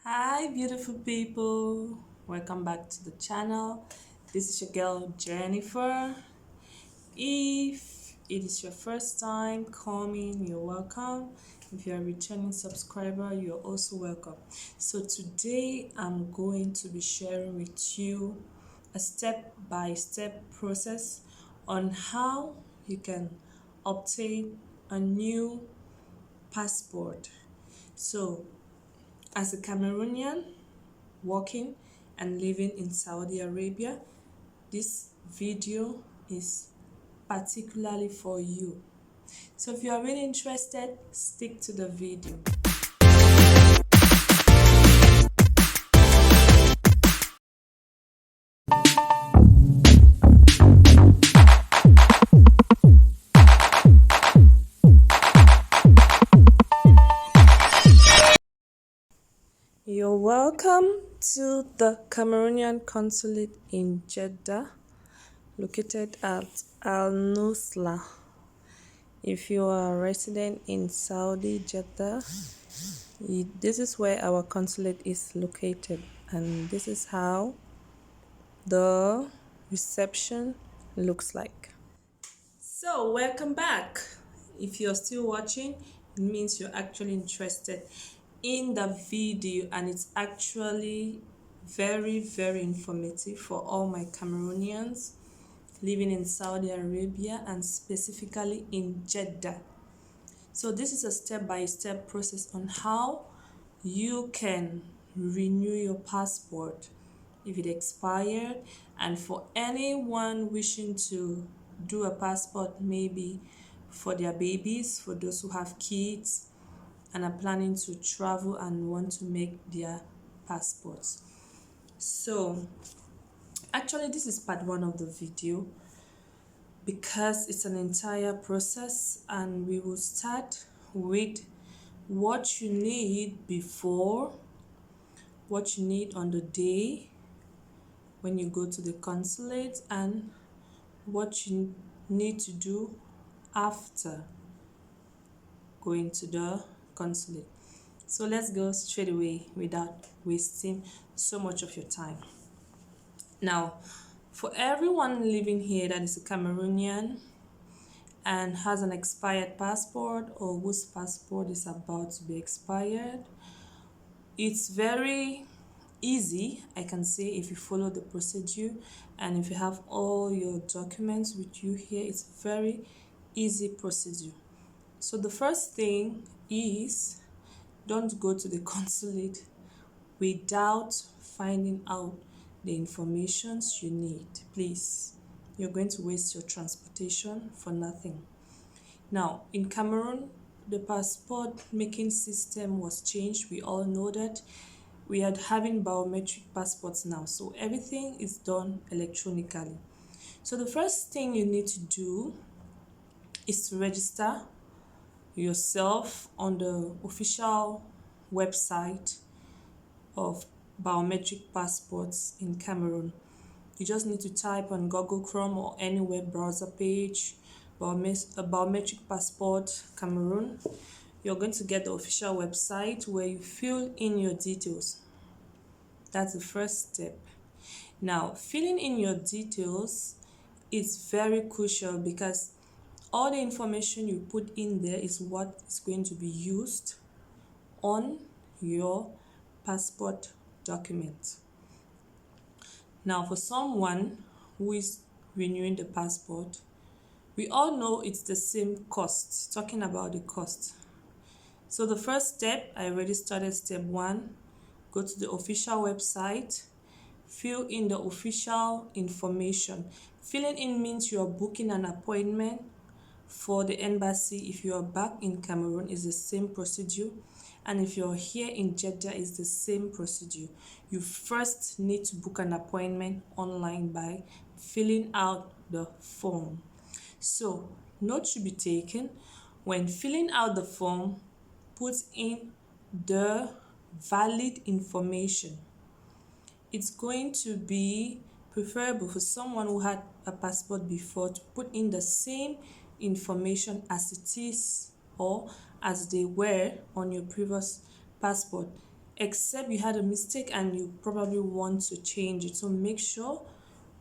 Hi, beautiful people. Welcome back to the channel. This is your girl Jennifer. If it is your first time coming, you're welcome. If you're a returning subscriber, you're also welcome. So, today I'm going to be sharing with you a step by step process on how you can obtain a new passport. So, as a Cameroonian, working and living in Saudi Arabia, this video is particularly for you. So if you are really interested, stick to the video. You're welcome to the Cameroonian consulate in Jeddah, located at Al Nusla. If you are a resident in Saudi Jeddah, this is where our consulate is located, and this is how the reception looks like. So, welcome back. If you're still watching, it means you're actually interested in the video, and it's actually very informative for all my Cameroonians living in Saudi Arabia and specifically in Jeddah. So, this is a step by step process on how you can renew your passport if it expired, and for anyone wishing to do a passport, maybe for their babies, for those who have kids and are planning to travel and want to make their passports. So actually this is part one of the video because it's an entire process, and we will start with what you need before, what you need on the day when you go to the consulate, and what you need to do after going to the consulate. So let's go straight away without wasting so much of your time. Now, for everyone living here that is a Cameroonian and has an expired passport or whose passport is about to be expired, it's very easy, I can say, if you follow the procedure and if you have all your documents with you here. It's very easy procedure. So the first thing is, don't go to the consulate without finding out the information you need. Please, you're going to waste your transportation for nothing. Now, in Cameroon, the passport making system was changed. We all know that we are having biometric passports now, so everything is done electronically. So the first thing you need to do is to register yourself on the official website of biometric passports in Cameroon. You just need to type on Google Chrome or any web browser page, biometric passport Cameroon. You're going to get the official website where you fill in your details. That's the first step. Now, filling in your details is very crucial because all the information you put in there is what is going to be used on your passport document. Now, for someone who is renewing the passport, we all know it's the same cost. Talking about the cost. So the first step, I already started step one. Go to the official website, fill in the official information. Filling in means you are booking an appointment for the embassy. If you are back in Cameroon, it's the same procedure, and if you're here in Jeddah, it's the same procedure. You first need to book an appointment online by filling out the form. So note should be taken: when filling out the form, put in the valid information. It's going to be preferable for someone who had a passport before to put in the same information as it is or as they were on your previous passport. except you had a mistake and you probably want to change it. So make sure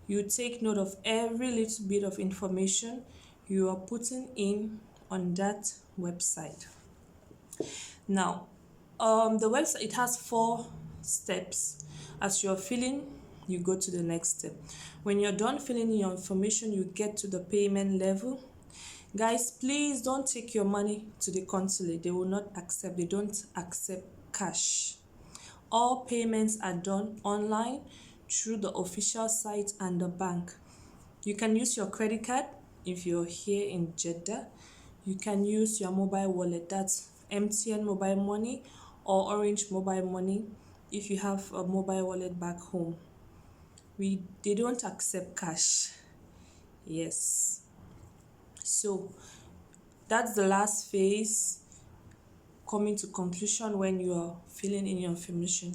you take note of every little bit of information you are putting in on that website. Now, the website, it has 4 steps. As you're filling, you go to the next step. When you're done filling in your information, you get to the payment level. Guys, please don't take your money to the consulate. They will not accept. They don't accept cash. All payments are done online through the official site and the bank. You can use your credit card if you're here in Jeddah. You can use your mobile wallet, that's MTN Mobile Money or Orange Mobile Money if you have a mobile wallet back home. They don't accept cash. Yes. So that's the last phase, coming to conclusion when you are filling in your information.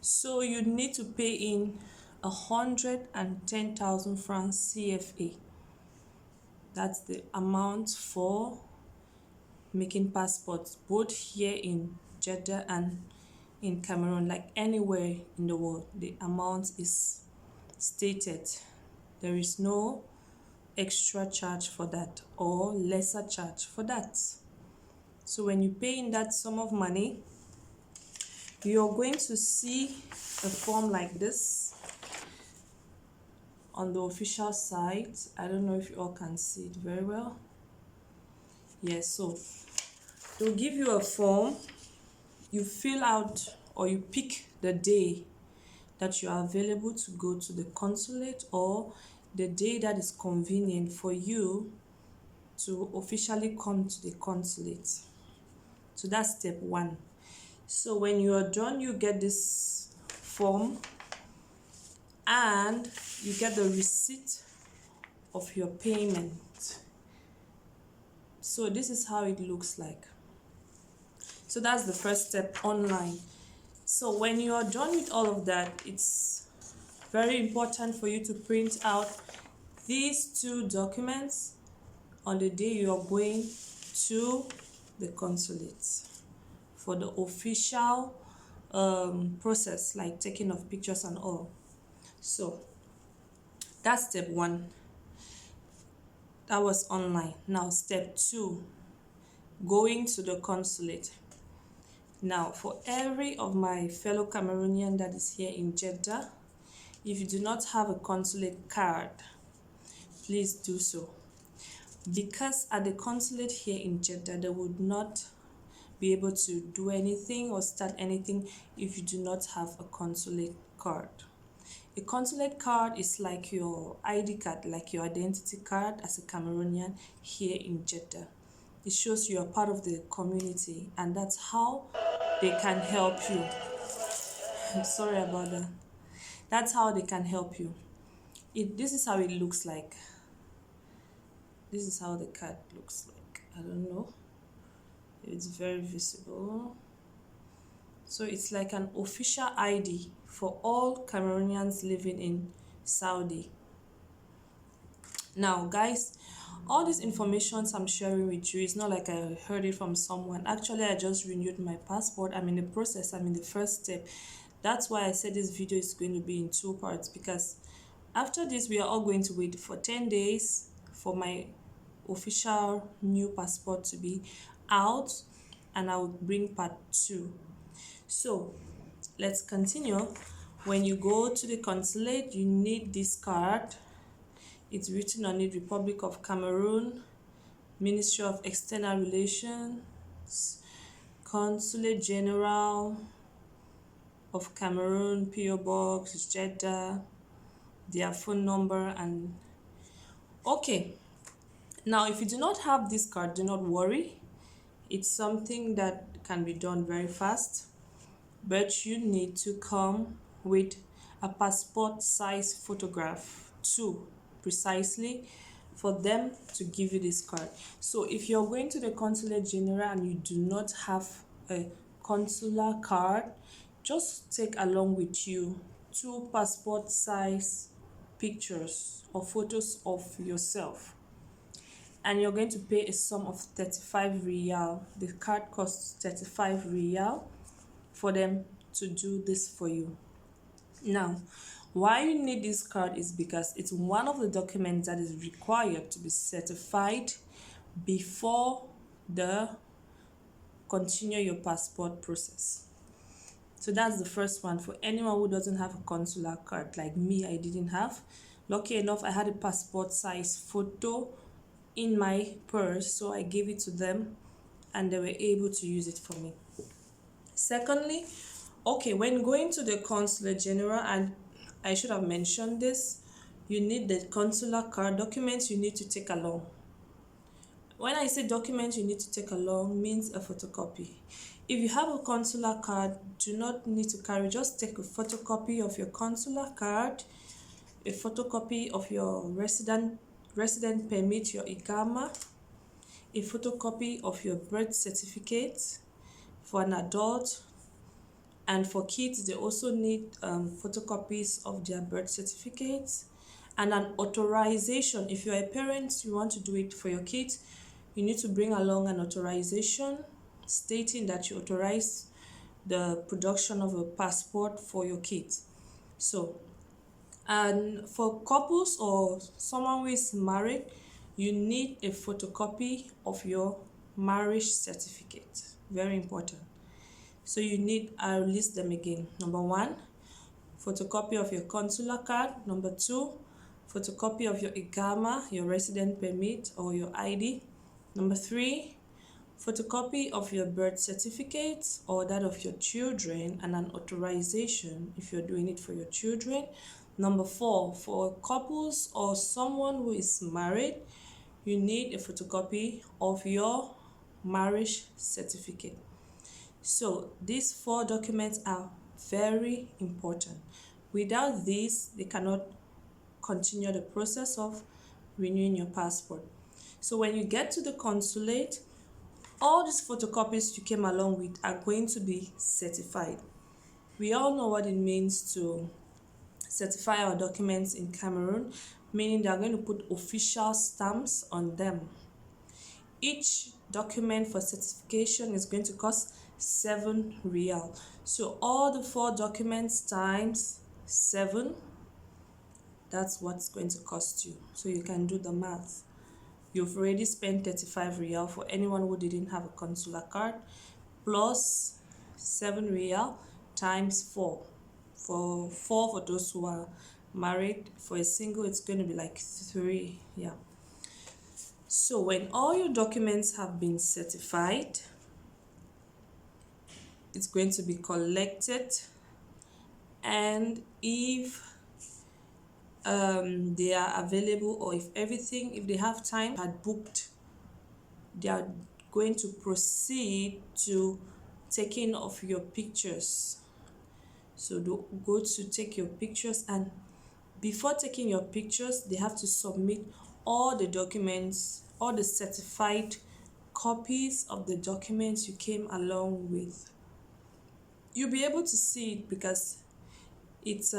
So you need to pay in 110,000 francs CFA. That's the amount for making passports, both here in Jeddah and in Cameroon, like anywhere in the world. The amount is stated. There is no extra charge for that or lesser charge for that. So when you pay in that sum of money, you're going to see a form like this on the official site. I don't know if you all can see it very well. Yes, so they'll give you a form. You fill out or you pick the day that you are available to go to the consulate or the day that is convenient for you to officially come to the consulate. So that's step 1. So when you are done, you get this form and you get the receipt of your payment. So this is how it looks like. So that's the first step, online. So when you are done with all of that, it's very important for you to print out these 2 documents on the day you are going to the consulate for the official process, like taking of pictures and all. So that's step 1. That was online. Now step 2, going to the consulate. Now, for every of my fellow Cameroonian that is here in Jeddah, if you do not have a consulate card, please do so. Because at the consulate here in Jeddah, they would not be able to do anything or start anything if you do not have a consulate card. A consulate card is like your ID card, like your identity card as a Cameroonian here in Jeddah. It shows you are part of the community, and that's how they can help you. Sorry about that. That's how they can help you. This is how it looks like. This is how the card looks like. I don't know. It's very visible. So it's like an official ID for all Cameroonians living in Saudi. Now, guys, all these informations I'm sharing with you, it's not like I heard it from someone. Actually, I just renewed my passport. I'm in the process. I'm in the first step. That's why I said this video is going to be in 2 parts, because after this, we are all going to wait for 10 days for my official new passport to be out, and I will bring part 2. So let's continue. When you go to the consulate, you need this card. It's written on it, Republic of Cameroon, Ministry of External Relations, Consulate General of Cameroon, PO Box, Jeddah, their phone number, and okay. Now, if you do not have this card, do not worry. It's something that can be done very fast, but you need to come with a passport size photograph too, precisely, for them to give you this card. So if you're going to the Consulate General and you do not have a consular card, just take along with you 2 passport size pictures or photos of yourself, and you're going to pay a sum of 35 riyal. The card costs 35 riyal for them to do this for you. Now, why you need this card is because it's one of the documents that is required to be certified before the continue your passport process. So that's the first one for anyone who doesn't have a consular card. Like me, I didn't have. Lucky enough, I had a passport size photo in my purse, so I gave it to them and they were able to use it for me. Secondly, okay, when going to the consulate general, and I should have mentioned this, you need the consular card documents you need to take along. When I say documents you need to take along, means a photocopy. If you have a consular card, do not need to carry, just take a photocopy of your consular card, a photocopy of your resident permit, your ICAMA, a photocopy of your birth certificate for an adult, and for kids they also need photocopies of their birth certificates, and an authorization. If you're a parent, you want to do it for your kids, you need to bring along an authorization stating that you authorize the production of a passport for your kids. So, and for couples or someone who is married, you need a photocopy of your marriage certificate. Very important. So you need, I'll list them again. Number one, photocopy of your consular card. Number two, photocopy of your ICAMA, your resident permit or your ID. Number three, photocopy of your birth certificate or that of your children, and an authorization if you're doing it for your children. Number four, for couples or someone who is married, you need a photocopy of your marriage certificate. So these four documents are very important. Without these, they cannot continue the process of renewing your passport. So when you get to the consulate, all these photocopies you came along with are going to be certified. We all know what it means to certify our documents in Cameroon, meaning they are going to put official stamps on them. Each document for certification is going to cost 7 Rial. So all the 4 documents times 7, that's what's going to cost you. So you can do the math. You've already spent 35 Rial for anyone who didn't have a consular card, plus 7 Rial times 4. For those who are married. For a single, it's going to be like 3. Yeah. So when all your documents have been certified, it's going to be collected, and if they are available, or if they have time, had booked, they are going to proceed to taking of your pictures. So go to take your pictures, and before taking your pictures, they have to submit all the documents, all the certified copies of the documents you came along with. You'll be able to see it because it's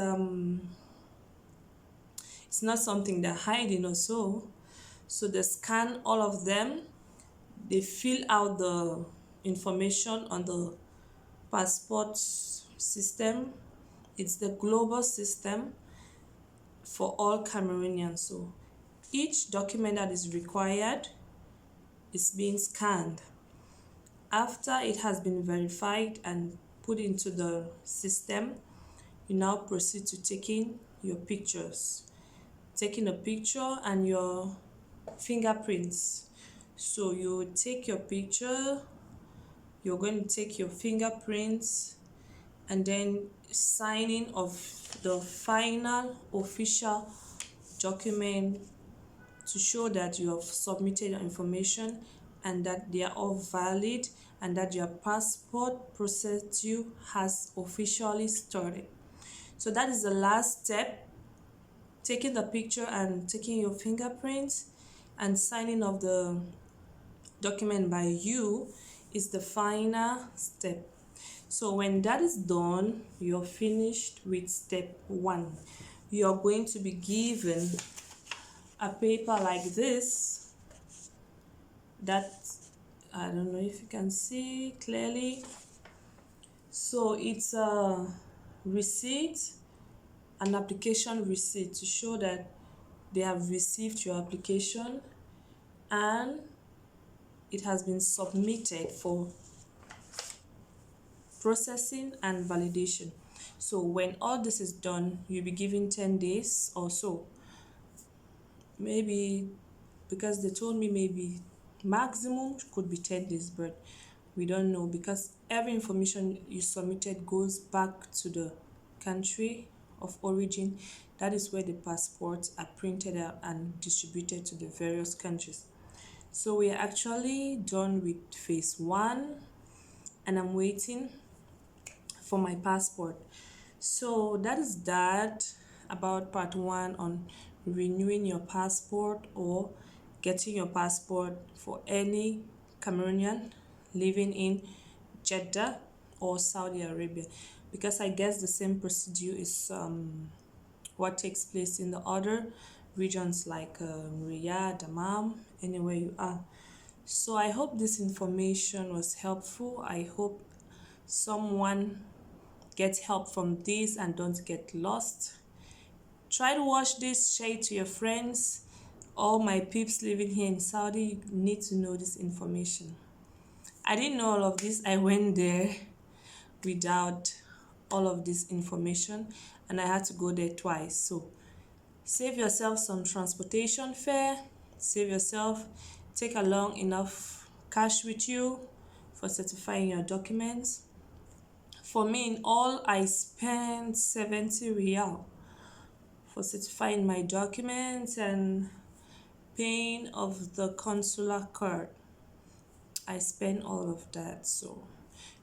not something they're hiding or so. So they scan all of them, they fill out the information on the passport system. It's the global system for all Cameroonians. So each document that is required is being scanned. After it has been verified and put into the system, you now proceed to taking your pictures. Taking a picture and your fingerprints. So you take your picture, you're going to take your fingerprints, and then signing of the final official document to show that you have submitted your information and that they are all valid and that your passport process you has officially started. So that is the last step. Taking the picture and taking your fingerprints and signing of the document by you is the final step. So when that is done, you're finished with step 1. You're going to be given a paper like this that, I don't know if you can see clearly, So it's a receipt, an application receipt to show that they have received your application and it has been submitted for processing and validation. So when all this is done, you'll be given 10 days or so. Maybe because they told me maybe maximum could be 10 days, but we don't know because every information you submitted goes back to the country of origin. That is where the passports are printed out and distributed to the various countries. So we are actually done with phase one and I'm waiting for my passport. So that is that about part one on renewing your passport or getting your passport for any Cameroonian living in Jeddah or Saudi Arabia, because I guess the same procedure is what takes place in the other regions like Riyadh, Dammam, anywhere you are. So I hope this information was helpful. I hope someone gets help from this and don't get lost. Try to watch this, share it to your friends. All my peeps living here in Saudi need to know this information. I didn't know all of this. I went there without all of this information and I had to go there twice. So save yourself some transportation fare, save yourself, take along enough cash with you for certifying your documents. For me, in all, I spent 70 riyal for certifying my documents and paying of the consular card. I spent all of that. So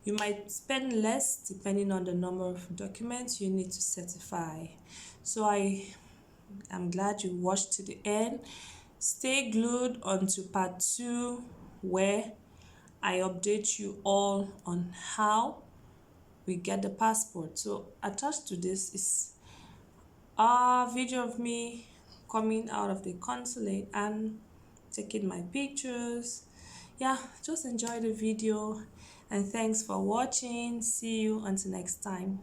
you might spend less depending on the number of documents you need to certify. So I'm glad you watched to the end. Stay glued onto part two where I update you all on how we get the passport. So attached to this is a video of me coming out of the consulate and taking my pictures. Yeah, just enjoy the video and thanks for watching. See you until next time.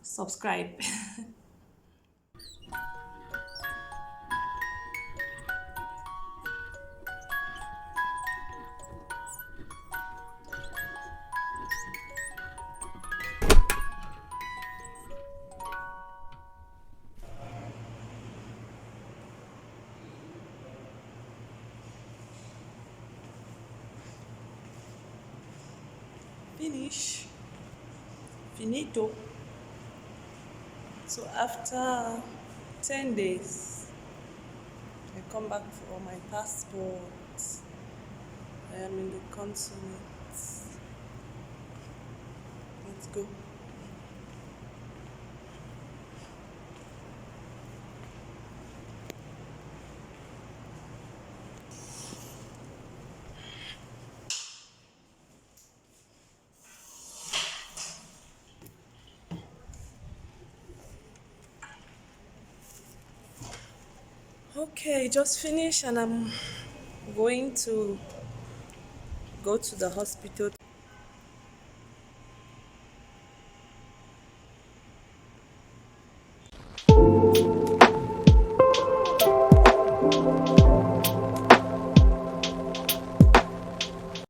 Subscribe. Finish. Finito. So after 10 days, I come back for my passport. I am in the consulate. Let's go. Okay, just finished and I'm going to go to the hospital